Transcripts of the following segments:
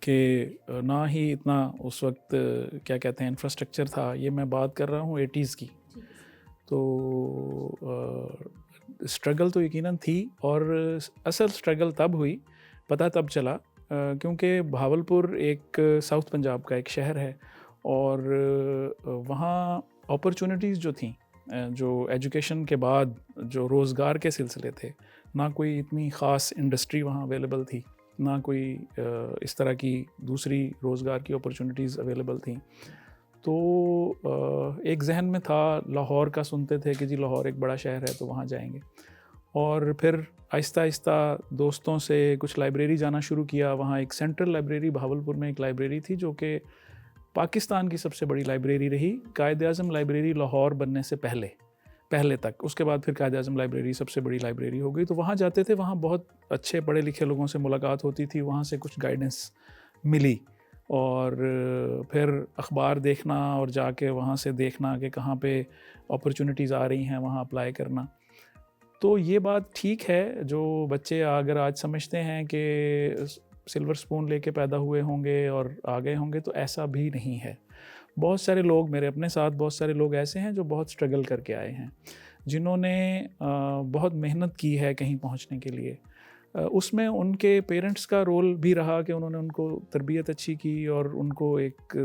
کہ نہ ہی اتنا اس وقت کیا کہتے ہیں انفراسٹرکچر تھا. یہ میں بات کر رہا ہوں 80s کی. تو اسٹرگل تو یقیناً تھی, اور اصل اسٹرگل تب ہوئی, پتہ تب چلا کیونکہ بہاولپور ایک ساؤتھ پنجاب کا ایک شہر ہے, اور وہاں اپرچونٹیز جو تھیں, جو ایجوکیشن کے بعد جو روزگار کے سلسلے تھے, نہ کوئی اتنی خاص انڈسٹری وہاں اویلیبل تھی, نہ کوئی اس طرح کی دوسری روزگار کی اپرچونٹیز اویلیبل تھیں. تو ایک ذہن میں تھا, لاہور کا سنتے تھے کہ جی لاہور ایک بڑا شہر ہے تو وہاں جائیں گے, اور پھر آہستہ آہستہ دوستوں سے کچھ لائبریری جانا شروع کیا. وہاں ایک سینٹرل لائبریری بہاولپور میں ایک لائبریری تھی جو کہ پاکستان کی سب سے بڑی لائبریری رہی, قائد اعظم لائبریری لاہور بننے سے پہلے تک. اس کے بعد پھر قائد اعظم لائبریری سب سے بڑی لائبریری ہو گئی. تو وہاں جاتے تھے, وہاں بہت اچھے پڑھے لکھے لوگوں سے ملاقات ہوتی تھی, وہاں سے کچھ گائیڈنس ملی, اور پھر اخبار دیکھنا اور جا کے وہاں سے دیکھنا کہ کہاں پہ اپرچونٹیز آ رہی ہیں, وہاں اپلائی کرنا. تو یہ بات ٹھیک ہے, جو بچے اگر آج سمجھتے ہیں کہ سلور سپون لے کے پیدا ہوئے ہوں گے اور آگے ہوں گے, تو ایسا بھی نہیں ہے. بہت سارے لوگ, میرے اپنے ساتھ بہت سارے لوگ ایسے ہیں جو بہت سٹرگل کر کے آئے ہیں, جنہوں نے بہت محنت کی ہے کہیں پہنچنے کے لیے. اس میں ان کے پیرنٹس کا رول بھی رہا کہ انہوں نے ان کو تربیت اچھی کی اور ان کو ایک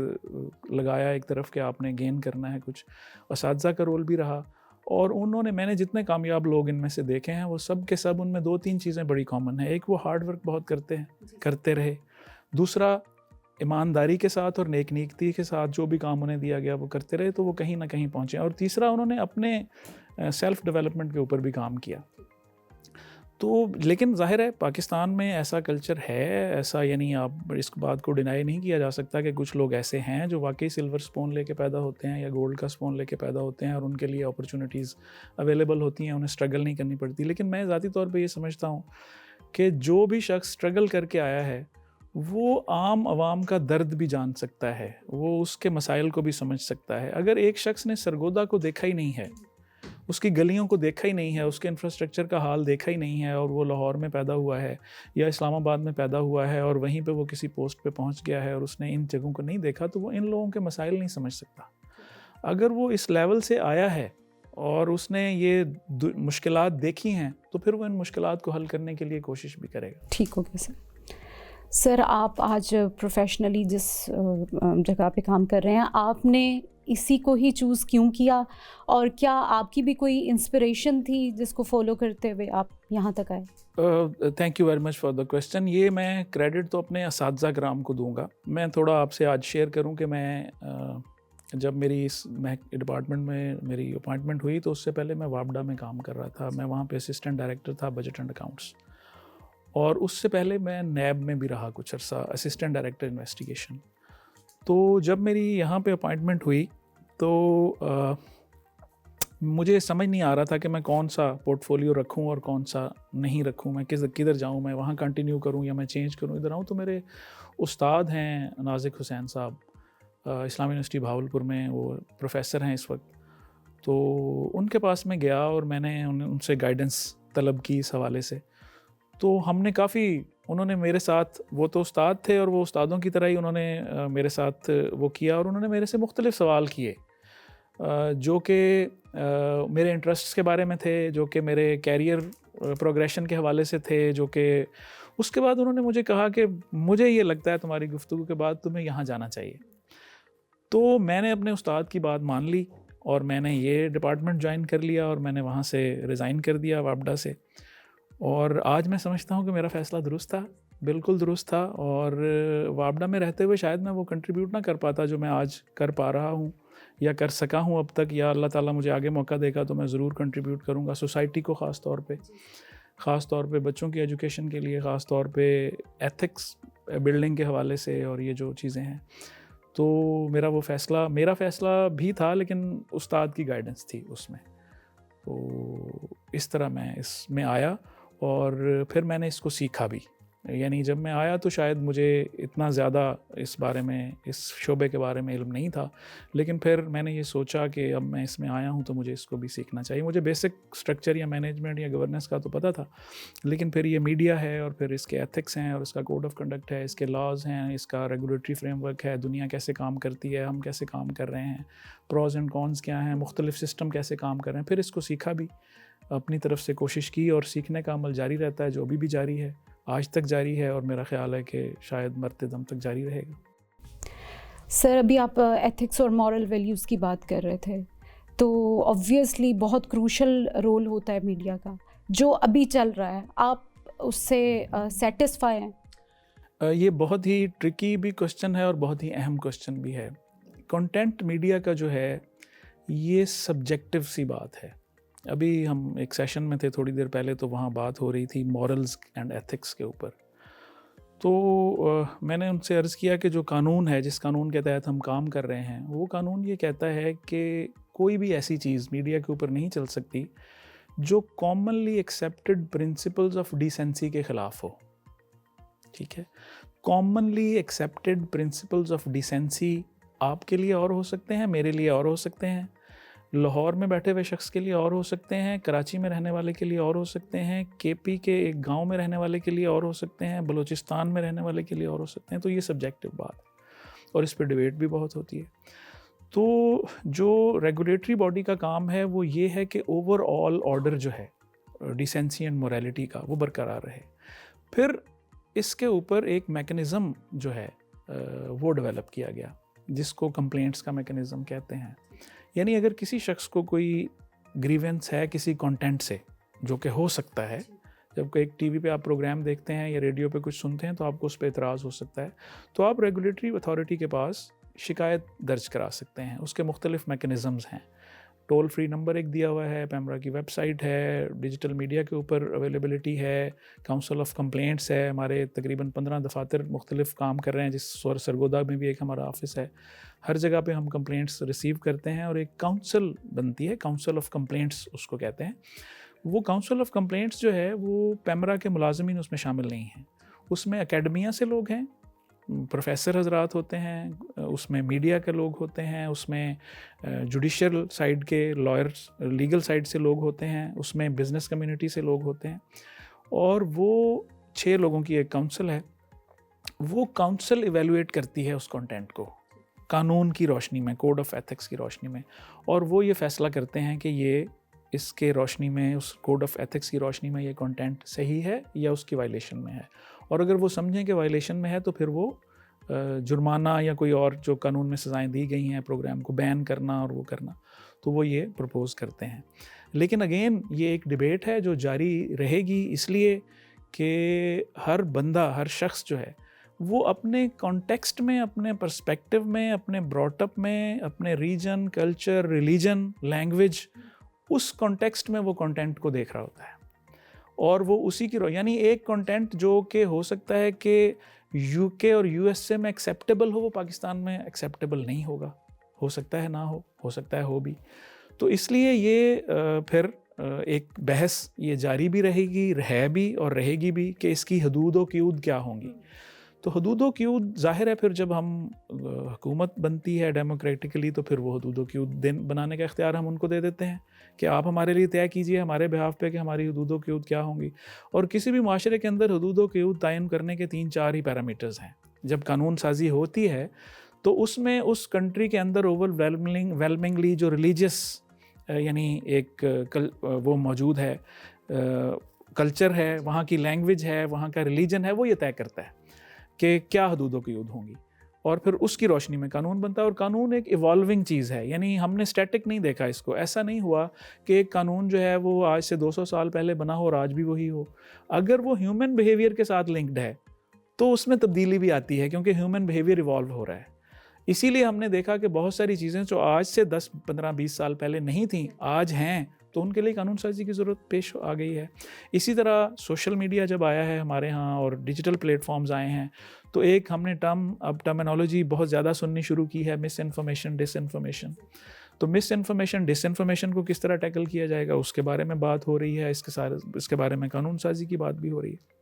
لگایا ایک طرف کہ آپ نے گین کرنا ہے کچھ. اساتذہ کا رول بھی رہا, اور انہوں نے, میں نے جتنے کامیاب لوگ ان میں سے دیکھے ہیں وہ سب کے سب, ان میں 2-3 چیزیں بڑی کامن ہیں. ایک, وہ ہارڈ ورک بہت کرتے رہے. دوسرا, ایمانداری کے ساتھ اور نیک نیتی کے ساتھ جو بھی کام انہیں دیا گیا وہ کرتے رہے, تو وہ کہیں نہ کہیں پہنچے. اور تیسرا, انہوں نے اپنے سیلف ڈیولپمنٹ کے اوپر بھی کام کیا. تو لیکن ظاہر ہے پاکستان میں ایسا کلچر ہے, ایسا یعنی آپ اس بات کو ڈینائی نہیں کیا جا سکتا کہ کچھ لوگ ایسے ہیں جو واقعی سلور سپون لے کے پیدا ہوتے ہیں یا گولڈ کا سپون لے کے پیدا ہوتے ہیں, اور ان کے لیے اپرچونٹیز اویلیبل ہوتی ہیں, انہیں اسٹرگل نہیں کرنی پڑتی. لیکن میں ذاتی طور پہ یہ سمجھتا ہوں کہ جو بھی شخص اسٹرگل کر کے آیا ہے وہ عام عوام کا درد بھی جان سکتا ہے, وہ اس کے مسائل کو بھی سمجھ سکتا ہے. اگر ایک شخص نے سرگودا کو دیکھا ہی نہیں ہے, اس کی گلیوں کو دیکھا ہی نہیں ہے, اس کے انفراسٹرکچر کا حال دیکھا ہی نہیں ہے, اور وہ لاہور میں پیدا ہوا ہے یا اسلام آباد میں پیدا ہوا ہے اور وہیں پہ وہ کسی پوسٹ پہ پہنچ گیا ہے, اور اس نے ان جگہوں کو نہیں دیکھا, تو وہ ان لوگوں کے مسائل نہیں سمجھ سکتا. اگر وہ اس لیول سے آیا ہے اور اس نے یہ مشکلات دیکھی ہیں, تو پھر وہ ان مشکلات کو حل کرنے کے لیے کوشش بھی کرے گا. ٹھیک ہو گیا سر. آپ آج پروفیشنلی جس جگہ پہ کام کر رہے ہیں, آپ نے اسی کو ہی چوز کیوں کیا, اور کیا آپ کی بھی کوئی انسپریشن تھی جس کو فالو کرتے ہوئے آپ یہاں تک آئے؟ Thank you very much for the question. یہ میں کریڈٹ تو اپنے اساتذہ کرام کو دوں گا. میں تھوڑا آپ سے آج شیئر کروں کہ میں جب میری اس ڈپارٹمنٹ میں میری اپوائنٹمنٹ ہوئی, تو اس سے پہلے میں واپڈا میں کام کر رہا تھا. میں وہاں پہ اسسٹنٹ ڈائریکٹر تھا بجٹ اینڈ اکاؤنٹس, اور اس سے پہلے میں نیب میں بھی رہا کچھ عرصہ, اسسٹنٹ ڈائریکٹر انویسٹیگیشن. تو جب میری یہاں پہ اپوائنٹمنٹ ہوئی تو مجھے سمجھ نہیں آ رہا تھا کہ میں کون سا پورٹ فولیو رکھوں اور کون سا نہیں رکھوں, میں کدھر جاؤں, میں وہاں کنٹینیو کروں یا میں چینج کروں, ادھر آؤں. تو میرے استاد ہیں نازک حسین صاحب, اسلامی یونیورسٹی بہاولپور میں, وہ پروفیسر ہیں اس وقت. تو ان کے پاس میں گیا اور میں نے ان سے گائیڈنس طلب کی اس حوالے سے. تو ہم نے کافی, انہوں نے میرے ساتھ, وہ تو استاد تھے اور وہ استادوں کی طرح ہی انہوں نے میرے ساتھ وہ کیا, اور انہوں نے میرے سے مختلف سوال کیے جو کہ میرے انٹرسٹس کے بارے میں تھے, جو کہ میرے کیریئر پروگریشن کے حوالے سے تھے, جو کہ اس کے بعد انہوں نے مجھے کہا کہ مجھے یہ لگتا ہے تمہاری گفتگو کے بعد تمہیں یہاں جانا چاہیے. تو میں نے اپنے استاد کی بات مان لی اور میں نے یہ ڈپارٹمنٹ جوائن کر لیا, اور میں نے وہاں سے ریزائن کر دیا واپڈا سے. اور آج میں سمجھتا ہوں کہ میرا فیصلہ درست تھا, بالکل درست تھا, اور واپڈا میں رہتے ہوئے شاید میں وہ کنٹریبیوٹ نہ کر پاتا جو میں آج کر پا رہا ہوں یا کر سکا ہوں اب تک, یا اللہ تعالیٰ مجھے آگے موقع دے گا تو میں ضرور کنٹریبیوٹ کروں گا سوسائٹی کو, خاص طور پہ بچوں کی ایجوکیشن کے لیے, خاص طور پہ ایتھکس بلڈنگ کے حوالے سے, اور یہ جو چیزیں ہیں. تو میرا فیصلہ بھی تھا, لیکن استاد کی گائیڈنس تھی اس میں. تو اس طرح میں اس میں آیا, اور پھر میں نے اس کو سیکھا بھی. یعنی جب میں آیا تو شاید مجھے اتنا زیادہ اس بارے میں, اس شعبے کے بارے میں علم نہیں تھا, لیکن پھر میں نے یہ سوچا کہ اب میں اس میں آیا ہوں تو مجھے اس کو بھی سیکھنا چاہیے. مجھے بیسک سٹرکچر یا مینجمنٹ یا گورننس کا تو پتہ تھا, لیکن پھر یہ میڈیا ہے اور پھر اس کے ایتھکس ہیں اور اس کا کوڈ آف کنڈکٹ ہے, اس کے لاز ہیں, اس کا ریگولیٹری فریم ورک ہے, دنیا کیسے کام کرتی ہے, ہم کیسے کام کر رہے ہیں, پروز اینڈ کونس کیا ہیں, مختلف سسٹم کیسے کام کر رہے ہیں. پھر اس کو سیکھا بھی, اپنی طرف سے کوشش کی, اور سیکھنے کا عمل جاری رہتا ہے, جو ابھی بھی جاری ہے, آج تک جاری ہے, اور میرا خیال ہے کہ شاید مرتے دم تک جاری رہے گا. سر ابھی آپ ایتھکس اور مورل ویلیوز کی بات کر رہے تھے, تو آبویسلی بہت کروشل رول ہوتا ہے میڈیا کا جو ابھی چل رہا ہے, آپ اس سے سیٹسفائی ہیں؟ یہ بہت ہی ٹرکی بھی کوشچن ہے اور بہت ہی اہم کوشچن بھی ہے. کنٹینٹ میڈیا کا جو ہے یہ سبجیکٹو سی بات ہے. ابھی ہم ایک سیشن میں تھے تھوڑی دیر پہلے, تو وہاں بات ہو رہی تھی مورلز اینڈ ایتھکس کے اوپر. تو میں نے ان سے عرض کیا کہ جو قانون ہے, جس قانون کے تحت ہم کام کر رہے ہیں, وہ قانون یہ کہتا ہے کہ کوئی بھی ایسی چیز میڈیا کے اوپر نہیں چل سکتی جو commonly accepted principles of decency کے خلاف ہو. ٹھیک ہے, commonly accepted principles of decency آپ کے لیے اور ہو سکتے ہیں, میرے لیے اور ہو سکتے ہیں, لاہور میں بیٹھے ہوئے شخص کے لیے اور ہو سکتے ہیں, کراچی میں رہنے والے کے لیے اور ہو سکتے ہیں, کے پی کے ایک گاؤں میں رہنے والے کے لیے اور ہو سکتے ہیں, بلوچستان میں رہنے والے کے لیے اور ہو سکتے ہیں. تو یہ سبجیکٹو بات ہے اور اس پہ ڈیبیٹ بھی بہت ہوتی ہے. تو جو ریگولیٹری باڈی کا کام ہے وہ یہ ہے کہ اوور آل آرڈر جو ہے ڈیسینسی اینڈ موریلٹی کا, وہ برقرار رہے. پھر اس کے اوپر ایک میکنزم جو ہے وہ ڈیولپ کیا گیا, جس کو کمپلینٹس کا میکنزم کہتے ہیں. یعنی اگر کسی شخص کو کوئی گریونس ہے کسی کنٹینٹ سے, جو کہ ہو سکتا ہے, جب ایک ٹی وی پہ آپ پروگرام دیکھتے ہیں یا ریڈیو پہ کچھ سنتے ہیں تو آپ کو اس پہ اعتراض ہو سکتا ہے, تو آپ ریگولیٹری اتھارٹی کے پاس شکایت درج کرا سکتے ہیں. اس کے مختلف میکنزمز ہیں. ٹول فری نمبر ایک دیا ہوا ہے, پیمرا کی ویب سائٹ ہے, ڈیجیٹل میڈیا کے اوپر اویلیبلٹی ہے, کاؤنسل آف کمپلینٹس ہے, ہمارے تقریباً 15 دفاتر مختلف کام کر رہے ہیں, جس سرگودا میں بھی ایک ہمارا آفس ہے. ہر جگہ پہ ہم کمپلینٹس ریسیو کرتے ہیں, اور ایک کاؤنسل بنتی ہے, کاؤنسل آف کمپلینٹس اس کو کہتے ہیں. وہ کاؤنسل آف کمپلینٹس جو ہے وہ پیمرا کے ملازمین اس میں شامل نہیں ہیں. اس میں اکیڈمیا سے لوگ ہیں, پروفیسر حضرات ہوتے ہیں, اس میں میڈیا کے لوگ ہوتے ہیں, اس میں جوڈیشل سائڈ کے لائرز, لیگل سائڈ سے لوگ ہوتے ہیں, اس میں بزنس کمیونٹی سے لوگ ہوتے ہیں, اور وہ 6 لوگوں کی ایک کاؤنسل ہے. وہ کاؤنسل ایویلویٹ کرتی ہے اس کنٹینٹ کو قانون کی روشنی میں, کوڈ آف ایتھکس کی روشنی میں, اور وہ یہ فیصلہ کرتے ہیں کہ یہ اس کے روشنی میں, اس کوڈ آف ایتھکس کی روشنی میں یہ کنٹینٹ صحیح ہے یا اس کی وائلیشن میں ہے. اور اگر وہ سمجھیں کہ وائلیشن میں ہے تو پھر وہ جرمانہ یا کوئی اور جو قانون میں سزائیں دی گئی ہیں پروگرام کو بین کرنا اور وہ کرنا, تو وہ یہ پرپوز کرتے ہیں. لیکن اگین یہ ایک ڈیبیٹ ہے جو جاری رہے گی, اس لیے کہ ہر بندہ, ہر شخص جو ہے وہ اپنے کانٹیکسٹ میں, اپنے پرسپیکٹو میں, اپنے براٹ اپ میں, اپنے ریجن, کلچر, ریلیجن, لینگویج, اس کانٹیکسٹ میں وہ کنٹینٹ کو دیکھ رہا ہوتا ہے, اور وہ اسی کی یعنی ایک کنٹینٹ جو کہ ہو سکتا ہے کہ یو کے اور یو ایس اے میں ایکسیپٹیبل ہو, وہ پاکستان میں ایکسیپٹیبل نہیں ہوگا, ہو سکتا ہے نہ ہو سکتا ہے ہو بھی. تو اس لیے یہ پھر ایک بحث یہ جاری بھی رہے گی, ہے بھی اور رہے گی بھی, کہ اس کی حدود و قیود کیا ہوں گی. تو حدود و قیود ظاہر ہے پھر جب ہم حکومت بنتی ہے ڈیموکریٹکلی, تو پھر وہ حدود و قیود بنانے کا اختیار ہم ان کو دے دیتے ہیں کہ آپ ہمارے لیے طے کیجئے ہمارے بہاف پہ کہ ہماری حدود و قیود کیا ہوں گی. اور کسی بھی معاشرے کے اندر حدود و قیود تعین کرنے کے 3-4 ہی پیرامیٹرز ہیں. جب قانون سازی ہوتی ہے تو اس میں اس کنٹری کے اندر اوور ویلمنگلی جو ریلیجیس یعنی ایک وہ موجود ہے, کلچر ہے, وہاں کی لینگویج ہے, وہاں کا ریلیجن ہے, وہ یہ طے کرتا ہے کہ کیا حدود و قیود ہوں گی, اور پھر اس کی روشنی میں قانون بنتا ہے. اور قانون ایک ایوالونگ چیز ہے, یعنی ہم نے اسٹیٹک نہیں دیکھا اس کو. ایسا نہیں ہوا کہ ایک قانون جو ہے وہ آج سے 200 سال پہلے بنا ہو اور آج بھی وہی ہو. اگر وہ ہیومن بیہیویئر کے ساتھ لنکڈ ہے تو اس میں تبدیلی بھی آتی ہے, کیونکہ ہیومن بیہیویئر ایوالو ہو رہا ہے. اسی لیے ہم نے دیکھا کہ بہت ساری چیزیں جو آج سے 10, 15, 20 سال پہلے نہیں تھیں آج ہیں, تو ان کے لیے قانون سازی کی ضرورت پیش آ گئی ہے. اسی طرح سوشل میڈیا جب آیا ہے ہمارے ہاں اور ڈیجیٹل پلیٹ فارمز آئے ہیں, تو ایک ہم نے اب ٹرمینالوجی بہت زیادہ سننی شروع کی ہے, مس انفارمیشن, ڈس انفارمیشن. تو مس انفارمیشن, ڈس انفارمیشن کو کس طرح ٹیکل کیا جائے گا, اس کے بارے میں بات ہو رہی ہے. اس کے بارے میں قانون سازی کی بات بھی ہو رہی ہے.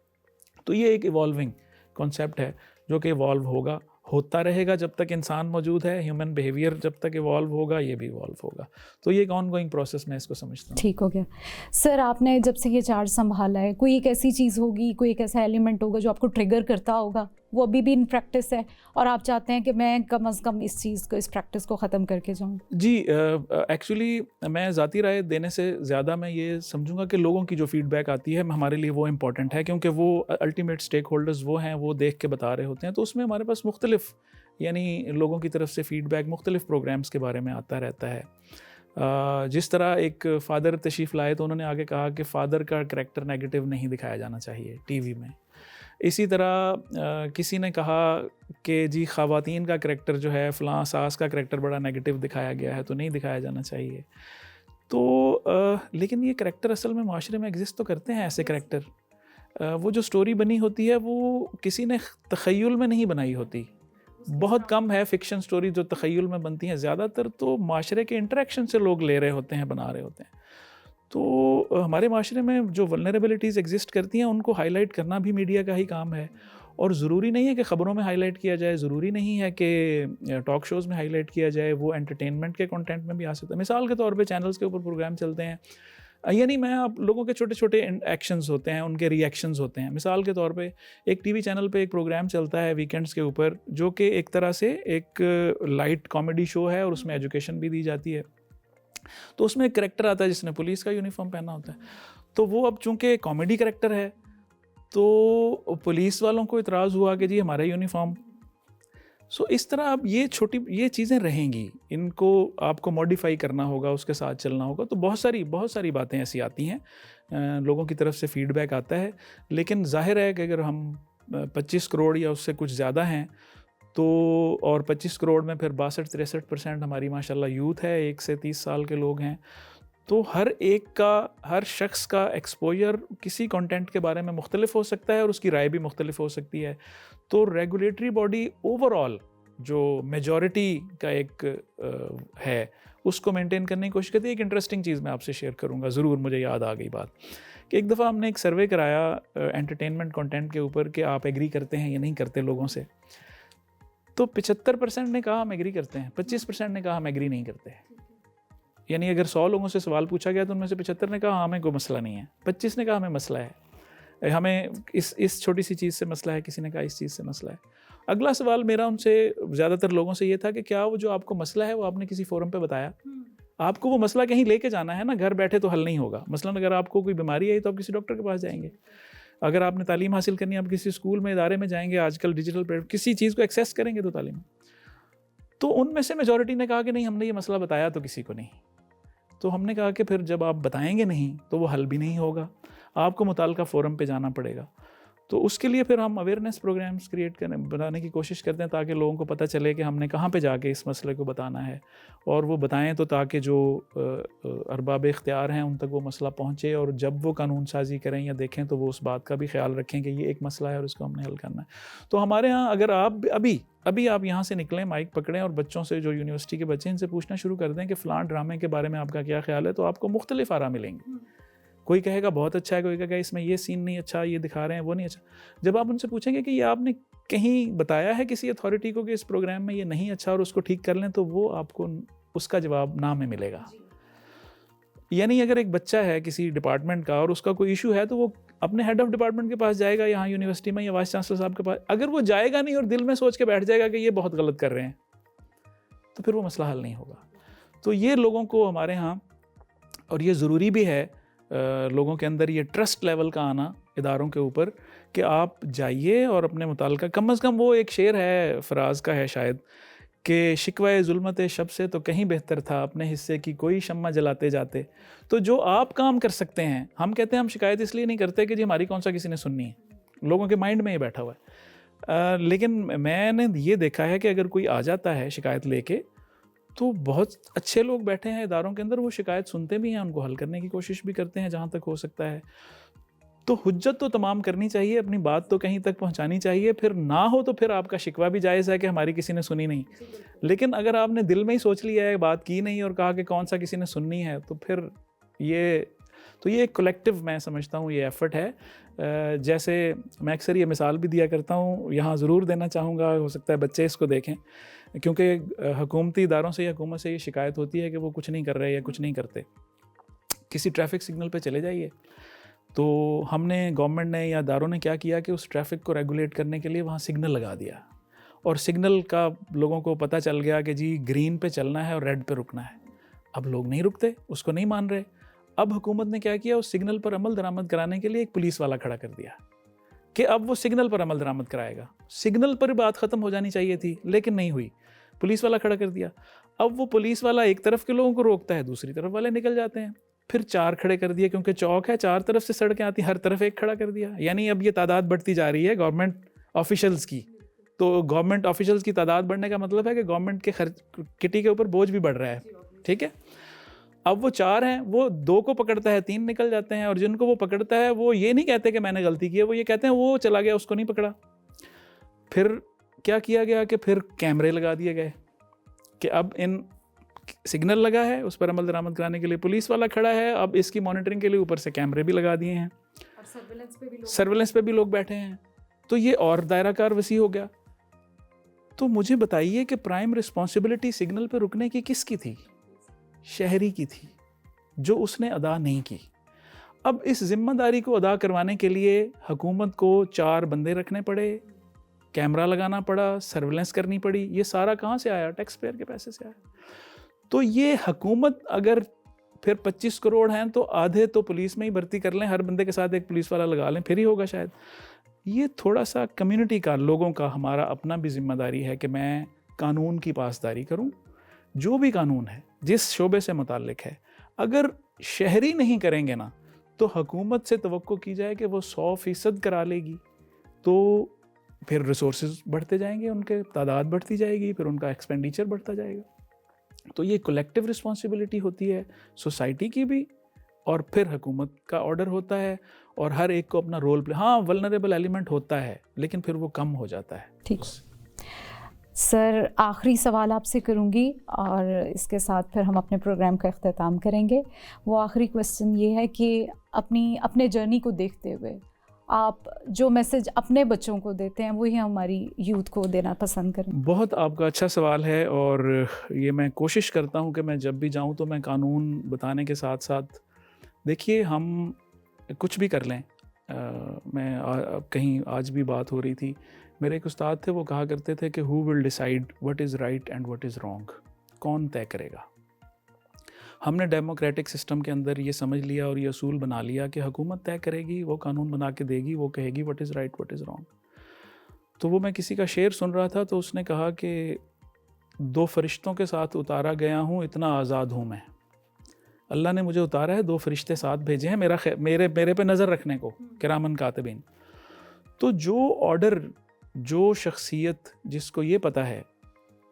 تو یہ ایک ایوالونگ کانسیپٹ ہے جو کہ ایوالو ہوتا رہے گا جب تک انسان موجود ہے. ہیومن بیہیویئر جب تک ایوالو ہوگا یہ بھی ایوالو ہوگا. تو یہ ایک آن گوئنگ پروسیس میں اس کو سمجھتا ہوں. ٹھیک ہو گیا. سر آپ نے جب سے یہ چارج سنبھالا ہے کوئی ایک ایسی چیز ہوگی, کوئی ایک ایسا ایلیمنٹ ہوگا جو آپ کو ٹریگر کرتا ہوگا, وہ ابھی بھی ان پریکٹس ہے اور آپ چاہتے ہیں کہ میں کم از کم اس چیز کو, اس پریکٹس کو ختم کر کے جاؤں؟ جی ایکچولی میں ذاتی رائے دینے سے زیادہ میں یہ سمجھوں گا کہ لوگوں کی جو فیڈ بیک آتی ہے ہمارے لیے وہ امپورٹنٹ ہے, کیونکہ وہ الٹیمیٹ اسٹیک ہولڈرز وہ ہیں, وہ دیکھ کے بتا رہے ہوتے ہیں. تو اس میں ہمارے پاس مختلف یعنی لوگوں کی طرف سے فیڈ بیک مختلف پروگرامز کے بارے میں آتا رہتا ہے. جس طرح ایک فادر تشریف لائے تو انہوں نے آگے کہا کہ فادر کا کریکٹر نیگیٹو نہیں دکھایا جانا چاہیے ٹی وی میں. اسی طرح کسی نے کہا کہ جی خواتین کا کریکٹر جو ہے فلاں ساس کا کریکٹر بڑا نیگیٹو دکھایا گیا ہے تو نہیں دکھایا جانا چاہیے. تو لیکن یہ کریکٹر اصل میں معاشرے میں ایگزسٹ تو کرتے ہیں ایسے کریکٹر. وہ جو سٹوری بنی ہوتی ہے وہ کسی نے تخیل میں نہیں بنائی ہوتی. بہت کم ہے فکشن سٹوری جو تخیل میں بنتی ہیں, زیادہ تر تو معاشرے کے انٹریکشن سے لوگ لے رہے ہوتے ہیں, بنا رہے ہوتے ہیں. تو ہمارے معاشرے میں جو ولنریبلٹیز ایگزسٹ کرتی ہیں ان کو ہائی لائٹ کرنا بھی میڈیا کا ہی کام ہے. اور ضروری نہیں ہے کہ خبروں میں ہائی لائٹ کیا جائے, ضروری نہیں ہے کہ ٹاک شوز میں ہائی لائٹ کیا جائے, وہ انٹرٹینمنٹ کے کنٹینٹ میں بھی آ سکتا ہے. مثال کے طور پہ چینلز کے اوپر پروگرام چلتے ہیں, یعنی میں آپ لوگوں کے چھوٹے چھوٹے ایکشنز ہوتے ہیں, ان کے ری ایکشنز ہوتے ہیں. مثال کے طور پہ ایک ٹی وی چینل پہ ایک پروگرام چلتا ہے ویکینڈز کے اوپر جو کہ ایک طرح سے ایک لائٹ کامیڈی شو ہے اور اس میں ایجوکیشن بھی دی جاتی ہے. تو اس میں ایک کریکٹر آتا ہے جس نے پولیس کا یونیفارم پہنا ہوتا ہے. تو وہ اب چونکہ کامیڈی کریکٹر ہے تو پولیس والوں کو اعتراض ہوا کہ جی ہمارا یونیفارم. سو اس طرح اب یہ چیزیں رہیں گی, ان کو آپ کو موڈیفائی کرنا ہوگا, اس کے ساتھ چلنا ہوگا. تو بہت ساری باتیں ایسی آتی ہیں, لوگوں کی طرف سے فیڈ بیک آتا ہے. لیکن ظاہر ہے کہ اگر ہم 25 کروڑ یا اس سے کچھ زیادہ ہیں تو, اور 25 کروڑ میں پھر 62-63% ہماری ماشاءاللہ یوتھ ہے, 1 سے 30 سال کے لوگ ہیں, تو ہر شخص کا ایکسپوجر کسی کنٹینٹ کے بارے میں مختلف ہو سکتا ہے اور اس کی رائے بھی مختلف ہو سکتی ہے. تو ریگولیٹری باڈی اوور آل جو میجورٹی کا ایک ہے اس کو مینٹین کرنے کی کوشش کرتی ہے. ایک انٹرسٹنگ چیز میں آپ سے شیئر کروں گا, ضرور مجھے یاد آ گئی بات, کہ ایک دفعہ ہم نے ایک سروے کرایا انٹرٹینمنٹ کنٹینٹ کے اوپر کہ آپ ایگری کرتے ہیں یا نہیں کرتے لوگوں سے. تو 75% نے کہا ہم ایگری کرتے ہیں, 25% نے کہا ہم ایگری نہیں کرتے. یعنی اگر 100 لوگوں سے سوال پوچھا گیا تو ان میں سے 75 نے کہا ہمیں کوئی مسئلہ نہیں ہے, 25 نے کہا ہمیں مسئلہ ہے, ہمیں اس چھوٹی سی چیز سے مسئلہ ہے, کسی نے کہا اس چیز سے مسئلہ ہے. اگلا سوال میرا ان سے زیادہ تر لوگوں سے یہ تھا کہ کیا وہ جو آپ کو مسئلہ ہے وہ آپ نے کسی فورم پہ بتایا؟ آپ کو وہ مسئلہ کہیں لے کے جانا ہے نا, گھر بیٹھے تو حل نہیں ہوگا. مثلاً اگر آپ کو کوئی بیماری ہے تو آپ کسی ڈاکٹر کے پاس جائیں گے. اگر آپ نے تعلیم حاصل کرنی ہے آپ کسی اسکول میں, ادارے میں جائیں گے, آج کل ڈیجیٹل کسی چیز کو ایکسیس کریں گے تو تعلیم. تو ان میں سے میجورٹی نے کہا کہ نہیں ہم نے یہ مسئلہ بتایا تو کسی کو نہیں. تو ہم نے کہا کہ پھر جب آپ بتائیں گے نہیں تو وہ حل بھی نہیں ہوگا, آپ کو متعلقہ فورم پہ جانا پڑے گا. تو اس کے لیے پھر ہم اویئرنیس پروگرامز بنانے کی کوشش کرتے ہیں تاکہ لوگوں کو پتہ چلے کہ ہم نے کہاں پہ جا کے اس مسئلے کو بتانا ہے, اور وہ بتائیں تو تاکہ جو ارباب اختیار ہیں ان تک وہ مسئلہ پہنچے, اور جب وہ قانون سازی کریں یا دیکھیں تو وہ اس بات کا بھی خیال رکھیں کہ یہ ایک مسئلہ ہے اور اس کو ہم نے حل کرنا ہے. تو ہمارے ہاں اگر آپ ابھی آپ یہاں سے نکلیں, مائک پکڑیں اور بچوں سے, جو یونیورسٹی کے بچے, ان سے پوچھنا شروع کر دیں کہ فلاں ڈرامے کے بارے میں آپ کا کیا خیال ہے, تو آپ کو مختلف آراء ملیں گے. کوئی کہے گا بہت اچھا ہے, کوئی کہے گا اس میں یہ سین نہیں اچھا, یہ دکھا رہے ہیں وہ نہیں اچھا. جب آپ ان سے پوچھیں گے کہ یہ آپ نے کہیں بتایا ہے کسی اتھارٹی کو کہ اس پروگرام میں یہ نہیں اچھا اور اس کو ٹھیک کر لیں, تو وہ آپ کو اس کا جواب نہ میں ملے گا. یعنی اگر ایک بچہ ہے کسی ڈپارٹمنٹ کا اور اس کا کوئی ایشو ہے تو وہ اپنے ہیڈ آف ڈپارٹمنٹ کے پاس جائے گا یہاں یونیورسٹی میں, یا وائس چانسلر صاحب کے پاس. اگر وہ جائے گا نہیں اور دل میں سوچ کے بیٹھ جائے گا کہ یہ بہت غلط کر رہے ہیں, تو پھر وہ مسئلہ حل نہیں ہوگا. تو یہ لوگوں کو ہمارے ہاں, اور یہ ضروری بھی ہے لوگوں کے اندر یہ ٹرسٹ لیول کا آنا اداروں کے اوپر, کہ آپ جائیے اور اپنے متعلقہ, کم از کم وہ ایک شعر ہے فراز کا ہے شاید, کہ شکوہ ظلمت شب سے تو کہیں بہتر تھا اپنے حصے کی کوئی شمع جلاتے جاتے. تو جو آپ کام کر سکتے ہیں, ہم کہتے ہیں ہم شکایت اس لیے نہیں کرتے کہ جی ہماری کون سا کسی نے سننی ہے, لوگوں کے مائنڈ میں یہ بیٹھا ہوا ہے. لیکن میں نے یہ دیکھا ہے کہ اگر کوئی آ جاتا ہے شکایت لے کے, تو بہت اچھے لوگ بیٹھے ہیں اداروں کے اندر, وہ شکایت سنتے بھی ہیں, ان کو حل کرنے کی کوشش بھی کرتے ہیں جہاں تک ہو سکتا ہے. تو حجت تو تمام کرنی چاہیے, اپنی بات تو کہیں تک پہنچانی چاہیے. پھر نہ ہو تو پھر آپ کا شکوہ بھی جائز ہے کہ ہماری کسی نے سنی نہیں. لیکن اگر آپ نے دل میں ہی سوچ لیا ہے, بات کی نہیں اور کہا کہ کون سا کسی نے سننی ہے, تو پھر یہ ایک کولیکٹیو, میں سمجھتا ہوں یہ ایفرٹ ہے جیسے میں اکثر یہ مثال بھی دیا کرتا ہوں, یہاں ضرور دینا چاہوں گا, ہو سکتا ہے بچے اس کو دیکھیں, کیونکہ حکومتی اداروں سے یا حکومت سے یہ شکایت ہوتی ہے کہ وہ کچھ نہیں کر رہے یا کچھ نہیں کرتے. کسی ٹریفک سگنل پہ چلے جائیے, تو ہم نے, گورنمنٹ نے یا اداروں نے کیا کیا کہ اس ٹریفک کو ریگولیٹ کرنے کے لیے وہاں سگنل لگا دیا, اور سگنل کا لوگوں کو پتہ چل گیا کہ جی گرین پہ چلنا ہے اور ریڈ پہ رکنا ہے. اب لوگ نہیں رکتے, اس کو نہیں مان رہے. اب حکومت نے کیا کیا, اس سگنل پر عمل درآمد کرانے کے لیے ایک پولیس والا کھڑا کر دیا کہ اب وہ سگنل پر عمل درآمد کرائے گا. سگنل پر بات ختم ہو جانی چاہیے تھی لیکن نہیں ہوئی, پولیس والا کھڑا کر دیا. اب وہ پولیس والا ایک طرف کے لوگوں کو روکتا ہے, دوسری طرف والے نکل جاتے ہیں. پھر 4 کھڑے کر دیے, کیونکہ چوک ہے, 4 طرف سے سڑکیں آتی ہیں, ہر طرف ایک کھڑا کر دیا. یعنی اب یہ تعداد بڑھتی جا رہی ہے گورنمنٹ آفیشلز کی. تو گورنمنٹ آفیشلز کی تعداد بڑھنے کا مطلب ہے کہ گورنمنٹ کے کٹی کے اوپر بوجھ بھی بڑھ رہا ہے. ٹھیک ہے, اب وہ 4 ہیں, وہ 2 کو پکڑتا ہے, 3 نکل جاتے ہیں, اور جن کو وہ پکڑتا ہے وہ یہ نہیں کہتے کہ میں نے غلطی کی ہے, وہ یہ کہتے ہیں وہ چلا گیا, اس کو نہیں پکڑا. پھر کیا کیا گیا کہ پھر کیمرے لگا دیے گئے کہ اب ان سگنل لگا ہے, اس پر عمل درآمد کرانے کے لیے پولیس والا کھڑا ہے, اب اس کی مانیٹرنگ کے لیے اوپر سے کیمرے بھی لگا دیے ہیں, سرویلنس پہ بھی لوگ بیٹھے ہیں. تو یہ اور دائرہ کار وسیع ہو گیا. تو مجھے بتائیے کہ پرائم رسپانسبلٹی سگنل پہ رکنے کی کس کی تھی؟ شہری کی تھی, جو اس نے ادا نہیں کی. اب اس ذمہ داری کو ادا کروانے کے لیے حکومت کو 4 بندے رکھنے پڑے, کیمرہ لگانا پڑا, سرویلنس کرنی پڑی. یہ سارا کہاں سے آیا؟ ٹیکس پیئر کے پیسے سے آیا. تو یہ حکومت اگر پھر 25 کروڑ ہیں تو آدھے تو پولیس میں ہی بھرتی کر لیں, ہر بندے کے ساتھ ایک پولیس والا لگا لیں, پھر ہی ہوگا شاید. یہ تھوڑا سا کمیونٹی کا, لوگوں کا, ہمارا اپنا بھی ذمہ داری ہے کہ میں قانون کی پاسداری کروں. جو بھی قانون ہے جس شعبے سے متعلق ہے, اگر شہری نہیں کریں گے نا تو حکومت سے توقع کی جائے کہ وہ 100% کرا لے گی, تو پھر ریسورسز بڑھتے جائیں گے, ان کے تعداد بڑھتی جائے گی, پھر ان کا ایکسپینڈیچر بڑھتا جائے گا. تو یہ کولیکٹیو رسپانسبلٹی ہوتی ہے سوسائٹی کی بھی, اور پھر حکومت کا آرڈر ہوتا ہے, اور ہر ایک کو اپنا رول پلے. ہاں ولنریبل ایلیمنٹ ہوتا ہے لیکن پھر وہ کم ہو جاتا ہے. ٹھیک سر, آخری سوال آپ سے کروں گی اور اس کے ساتھ پھر ہم اپنے پروگرام کا اختتام کریں گے. وہ آخری کویسچن یہ ہے کہ اپنے جرنی کو دیکھتے ہوئے آپ جو میسج اپنے بچوں کو دیتے ہیں وہی ہماری یوتھ کو دینا پسند کریں. بہت آپ کا اچھا سوال ہے, اور یہ میں کوشش کرتا ہوں کہ میں جب بھی جاؤں تو میں قانون بتانے کے ساتھ ساتھ, دیکھیے ہم کچھ بھی کر لیں. میں کہیں آج بھی بات ہو رہی تھی, میرے ایک استاد تھے, وہ کہا کرتے تھے کہ who will decide what is right and what is wrong, کون طے کرے گا. ہم نے ڈیموکریٹک سسٹم کے اندر یہ سمجھ لیا اور یہ اصول بنا لیا کہ حکومت طے کرے گی, وہ قانون بنا کے دے گی, وہ کہے گی what is right what is wrong. تو وہ میں کسی کا شعر سن رہا تھا, تو اس نے کہا کہ 2 فرشتوں کے ساتھ اتارا گیا ہوں, اتنا آزاد ہوں میں. اللہ نے مجھے اتارا ہے, 2 فرشتے ساتھ بھیجے ہیں میرے پہ نظر رکھنے کو, کرامن کاتبین. تو جو آرڈر, جو شخصیت جس کو یہ پتہ ہے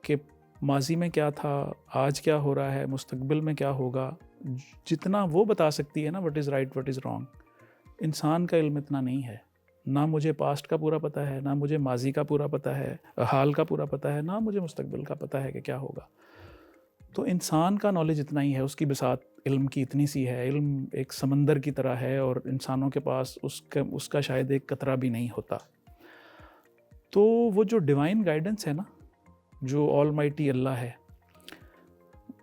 کہ ماضی میں کیا تھا, آج کیا ہو رہا ہے, مستقبل میں کیا ہوگا, جتنا وہ بتا سکتی ہے نا what is right what is wrong, انسان کا علم اتنا نہیں ہے. نہ مجھے پاسٹ کا پورا پتہ ہے, نہ مجھے ماضی کا پورا پتہ ہے, حال کا پورا پتہ ہے, نہ مجھے مستقبل کا پتہ ہے کہ کیا ہوگا. تو انسان کا نالج اتنا ہی ہے, اس کی بساط علم کی اتنی سی ہے. علم ایک سمندر کی طرح ہے, اور انسانوں کے پاس اس کا شاید ایک قطرہ بھی نہیں ہوتا. تو وہ جو ڈیوائن گائیڈنس ہے نا, جو آل مائٹی اللہ ہے,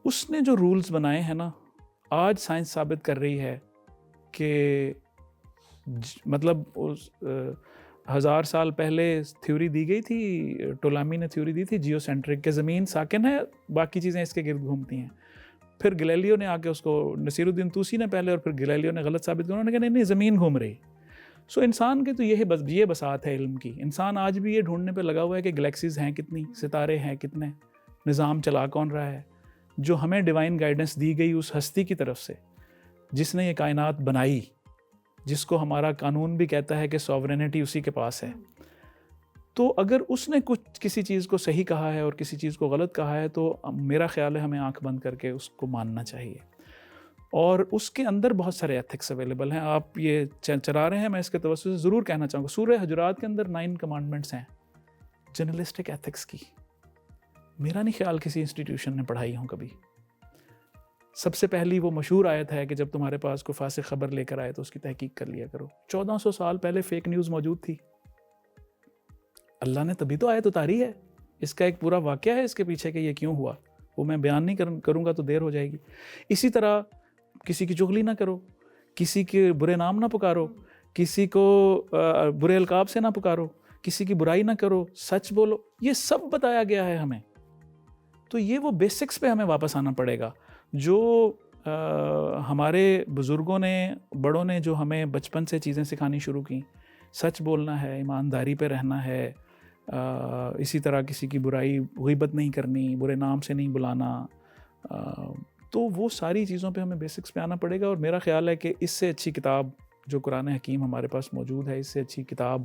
اس نے جو رولز بنائے ہیں نا, آج سائنس ثابت کر رہی ہے کہ مطلب 1000 سال پہلے تھیوری دی گئی تھی, ٹولامی نے تھیوری دی تھی جیو سینٹرک, کہ زمین ساکن ہے, باقی چیزیں اس کے گرد گھومتی ہیں. پھر گلیلیو نے آ کے اس کو, نصیر الدین طوسی نے پہلے, اور پھر گلیلیو نے غلط ثابت کیا, انہوں نے کہا نہیں زمین گھوم رہی. سو انسان کے تو یہ بساط ہے علم کی. انسان آج بھی یہ ڈھونڈنے پہ لگا ہوا ہے کہ گلیکسیز ہیں کتنی, ستارے ہیں کتنے, نظام چلا کون رہا ہے. جو ہمیں ڈیوائن گائیڈنس دی گئی اس ہستی کی طرف سے جس نے یہ کائنات بنائی, جس کو ہمارا قانون بھی کہتا ہے کہ سوورینٹی اسی کے پاس ہے, تو اگر اس نے کسی چیز کو صحیح کہا ہے اور کسی چیز کو غلط کہا ہے, تو میرا خیال ہے ہمیں آنکھ بند کر کے اس کو ماننا چاہیے. اور اس کے اندر بہت سارے ایتھکس اویلیبل ہیں. آپ یہ چلا رہے ہیں, میں اس کے توسط سے ضرور کہنا چاہوں گا, سورہ حجرات کے اندر 9 کمانڈمنٹس ہیں جرنلسٹک ایتھکس کی. میرا نہیں خیال کسی انسٹیٹیوشن نے پڑھائی ہوں کبھی. سب سے پہلی وہ مشہور آیت ہے کہ جب تمہارے پاس کوئی فاسق خبر لے کر آئے تو اس کی تحقیق کر لیا کرو. 1400 سال پہلے فیک نیوز موجود تھی, اللہ نے تبھی تو آیت اتاری ہے. اس کا ایک پورا واقعہ ہے اس کے پیچھے کہ یہ کیوں ہوا, وہ میں بیان نہیں کروں گا تو دیر ہو جائے گی. اسی طرح کسی کی چغلی نہ کرو, کسی کے برے نام نہ پکارو, کسی کو برے القاب سے نہ پکارو, کسی کی برائی نہ کرو, سچ بولو. یہ سب بتایا گیا ہے ہمیں. تو یہ وہ بیسکس پہ ہمیں واپس آنا پڑے گا جو ہمارے بزرگوں نے, بڑوں نے جو ہمیں بچپن سے چیزیں سکھانی شروع کی. سچ بولنا ہے, ایمانداری پہ رہنا ہے, اسی طرح کسی کی برائی غیبت نہیں کرنی, برے نام سے نہیں بلانا. تو وہ ساری چیزوں پہ ہمیں بیسکس پہ آنا پڑے گا. اور میرا خیال ہے کہ اس سے اچھی کتاب جو قرآن حکیم ہمارے پاس موجود ہے, اس سے اچھی کتاب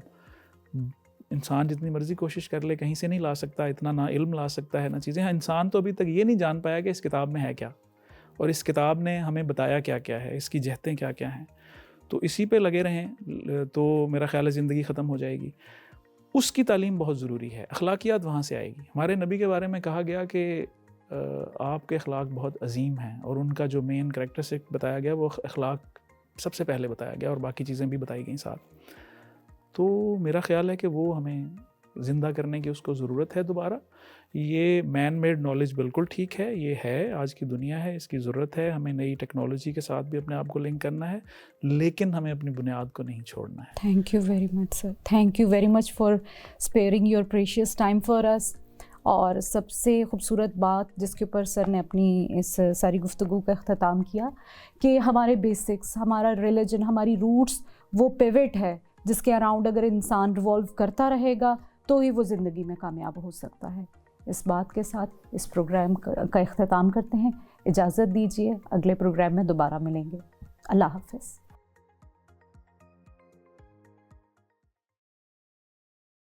انسان جتنی مرضی کوشش کر لے کہیں سے نہیں لا سکتا. اتنا نہ علم لا سکتا ہے نہ چیزیں. انسان تو ابھی تک یہ نہیں جان پایا کہ اس کتاب میں ہے کیا, اور اس کتاب نے ہمیں بتایا کیا کیا ہے, اس کی جہتیں کیا کیا ہیں. تو اسی پہ لگے رہیں تو میرا خیال ہے زندگی ختم ہو جائے گی. اس کی تعلیم بہت ضروری ہے. اخلاقیات وہاں سے آئے گی. ہمارے نبی کے بارے میں کہا گیا کہ آپ کے اخلاق بہت عظیم ہیں, اور ان کا جو مین کریکٹرسٹک بتایا گیا وہ اخلاق سب سے پہلے بتایا گیا, اور باقی چیزیں بھی بتائی گئیں ساتھ. تو میرا خیال ہے کہ وہ ہمیں زندہ کرنے کی اس کو ضرورت ہے دوبارہ. یہ مین میڈ نالج بالکل ٹھیک ہے, یہ ہے آج کی دنیا ہے, اس کی ضرورت ہے. ہمیں نئی ٹیکنالوجی کے ساتھ بھی اپنے آپ کو لنک کرنا ہے, لیکن ہمیں اپنی بنیاد کو نہیں چھوڑنا ہے. Thank you very much sir, thank you very much for sparing your precious time for us. اور سب سے خوبصورت بات جس کے اوپر سر نے اپنی اس ساری گفتگو کا اختتام کیا کہ ہمارے بیسکس, ہمارا ریلیجن, ہماری روٹس وہ پیوٹ ہے جس کے اراؤنڈ اگر انسان ریوالو کرتا رہے گا تو ہی وہ زندگی میں کامیاب ہو سکتا ہے. اس بات کے ساتھ اس پروگرام کا اختتام کرتے ہیں. اجازت دیجیے, اگلے پروگرام میں دوبارہ ملیں گے. اللہ حافظ.